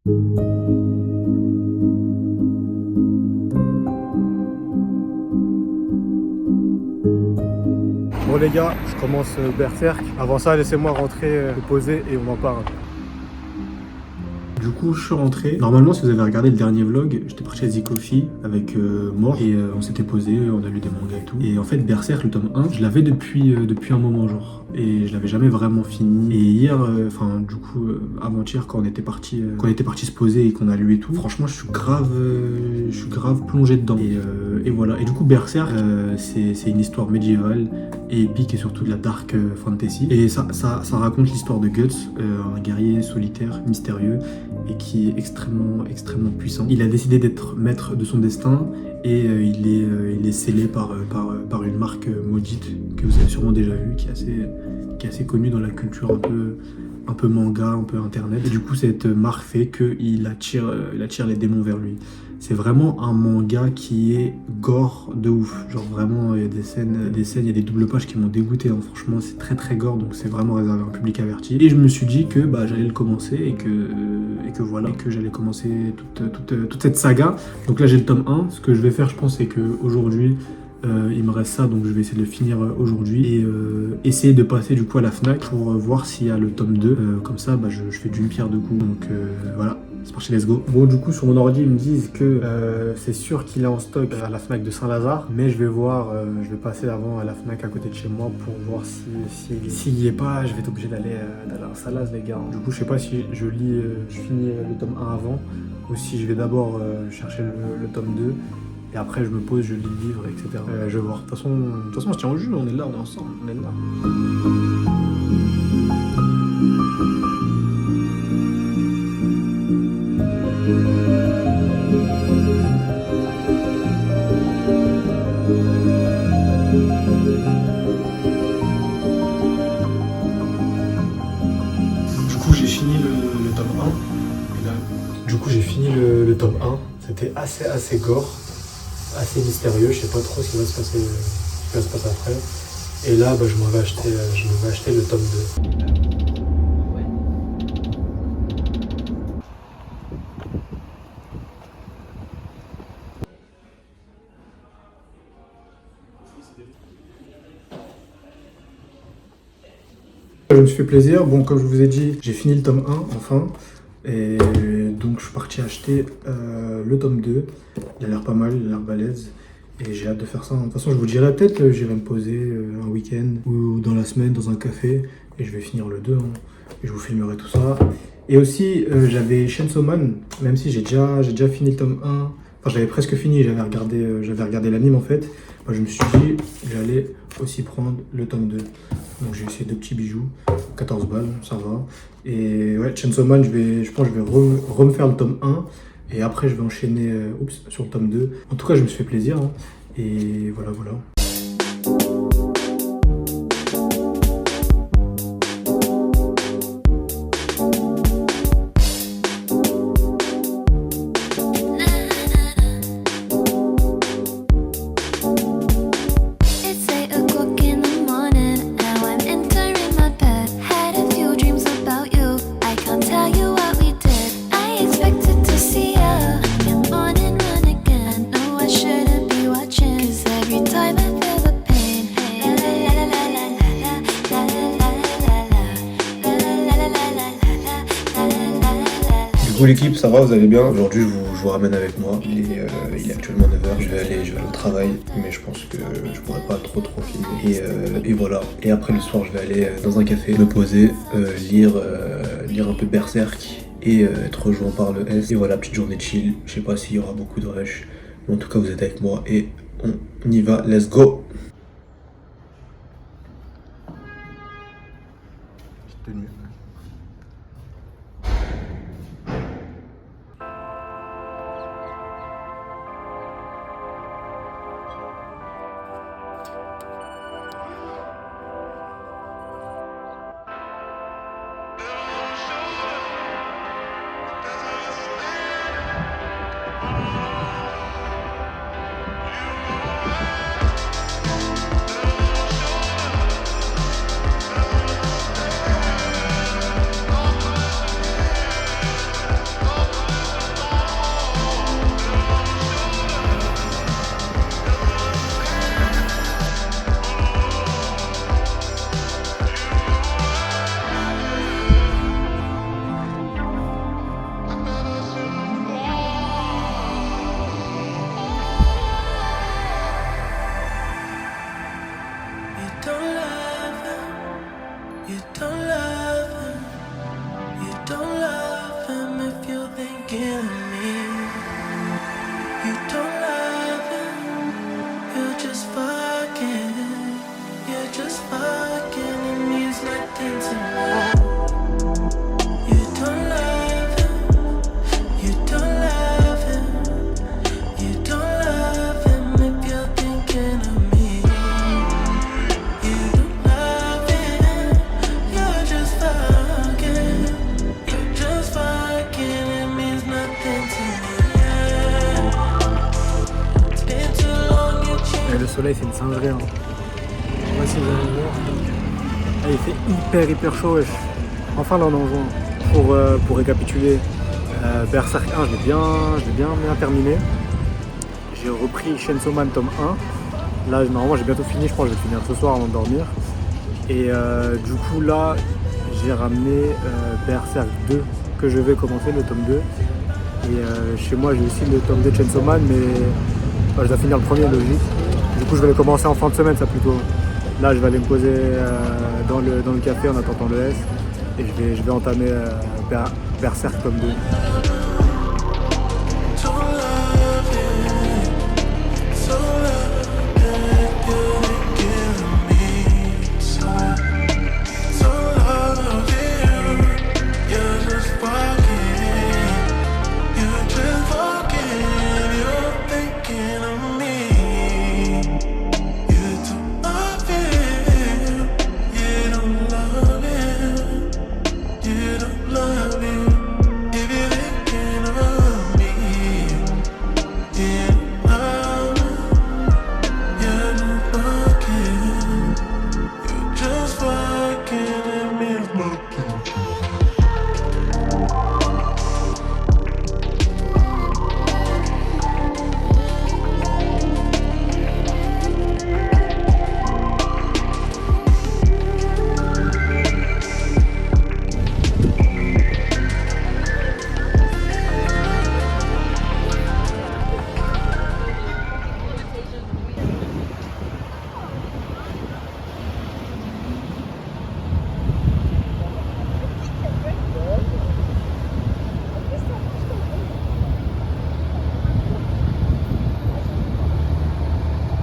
Bon les gars, je commence Berserk. Avant ça, laissez-moi rentrer, me poser et on en parle. Du coup, je suis rentré. Normalement, si vous avez regardé le dernier vlog, j'étais parti à Zikofi avec Mort et on s'était posé, on a lu des mangas et tout. Et en fait, Berserk, le tome 1, je l'avais depuis un moment, genre. Et je l'avais jamais vraiment fini. Et hier, avant-hier, quand on était parti se poser et qu'on a lu et tout, franchement, je suis grave plongé dedans. Et voilà. Et du coup, Berserk, c'est une histoire médiévale et épique et surtout de la dark fantasy. Et ça raconte l'histoire de Guts, un guerrier solitaire, mystérieux et qui est extrêmement puissant. Il a décidé d'être maître de son destin et il est scellé par une marque maudite que vous avez sûrement déjà vue, qui est assez connue dans la culture un peu manga, un peu internet. Et du coup, cette marque fait qu'il attire les démons vers lui. C'est vraiment un manga qui est gore de ouf. Genre vraiment, il y a des scènes, il y a des doubles pages qui m'ont dégoûté. Hein. Franchement, c'est très gore, donc c'est vraiment réservé à un public averti. Et je me suis dit que j'allais le commencer et que j'allais commencer toute cette saga. Donc là, j'ai le tome 1. Ce que je vais faire, je pense, c'est qu'aujourd'hui, il me reste ça, donc je vais essayer de le finir aujourd'hui et essayer de passer du coup à la Fnac pour voir s'il y a le tome 2. Comme ça, je fais d'une pierre deux coups. Donc voilà. C'est parti, let's go. Bon, du coup, sur mon ordi, ils me disent que c'est sûr qu'il est en stock à la Fnac de Saint-Lazare, mais je vais voir, je vais passer avant à la Fnac à côté de chez moi pour voir s'il n'y est pas. Je vais être obligé d'aller à Saint-Lazare, les gars. Du coup, je sais pas si je finis le tome 1 avant, ou si je vais d'abord chercher le tome 2. Et après, je me pose, je lis le livre, etc. Je vais voir. De toute façon, on se tient au jus, on est là, on est ensemble, on est là. Du coup, j'ai fini le tome 1. Et là, du coup, j'ai fini le tome 1. C'était assez gore, assez mystérieux. Je sais pas trop ce qui va se passer après. Et là, je m'en vais acheter le tome 2. Je me suis fait plaisir. Bon, comme je vous ai dit, j'ai fini le tome 1 enfin. Et donc, je suis parti acheter le tome 2. Il a l'air pas mal, il a l'air balèze. Et j'ai hâte de faire ça. De toute façon, je vous dirai peut-être, j'irai me poser un week-end ou dans la semaine dans un café. Et je vais finir le 2. Hein, et je vous filmerai tout ça. Et aussi, j'avais Chainsaw Man, même si j'ai déjà fini le tome 1. Enfin, j'avais presque fini, j'avais regardé l'anime en fait. Je me suis dit, j'allais aussi prendre le tome 2. Donc j'ai essayé 2 petits bijoux, 14 balles, ça va. Et ouais, Chainsaw Man, je pense que je vais refaire le tome 1. Et après, je vais enchaîner sur le tome 2. En tout cas, je me suis fait plaisir. Hein, et voilà. Du coup l'équipe, ça va, vous allez bien? Aujourd'hui je vous ramène avec moi, il est actuellement 9h, je vais aller au travail, mais je pense que je pourrais pas trop filmer. Et voilà, et après le soir je vais aller dans un café, me poser, lire un peu Berserk et être rejoint par le S. Et voilà, petite journée de chill, je sais pas s'il y aura beaucoup de rush, mais en tout cas vous êtes avec moi et on y va, let's go! Petite tenue. thinking of me. You don't love him, you're just fucking. You're just fucking, it means nothing to me. You don't love him, you don't love him. You don't love him if you're thinking of me. You don't love him, you're just fucking. You're just fucking, it means nothing to me. It's been too long, you changed. Et le soleil, c'est une singerie. Hein. Je sais pas si vous allez voir. Ah, il fait hyper chaud. Wesh. Enfin, là, on est en juin. Pour récapituler, Berserk 1, je l'ai bien terminé. J'ai repris Chainsaw Man tome 1. Là, normalement, j'ai bientôt fini. Je pense que je vais finir ce soir avant de dormir. Et du coup, là, j'ai ramené Berserk 2 que je vais commencer, le tome 2. Et chez moi, j'ai aussi le tome 2 de Chainsaw Man, mais je dois finir le premier, logique. Du coup, je vais le commencer en fin de semaine, ça plutôt. Là, je vais aller me poser dans le café en attendant le S. Et je vais entamer Berserk tome 2.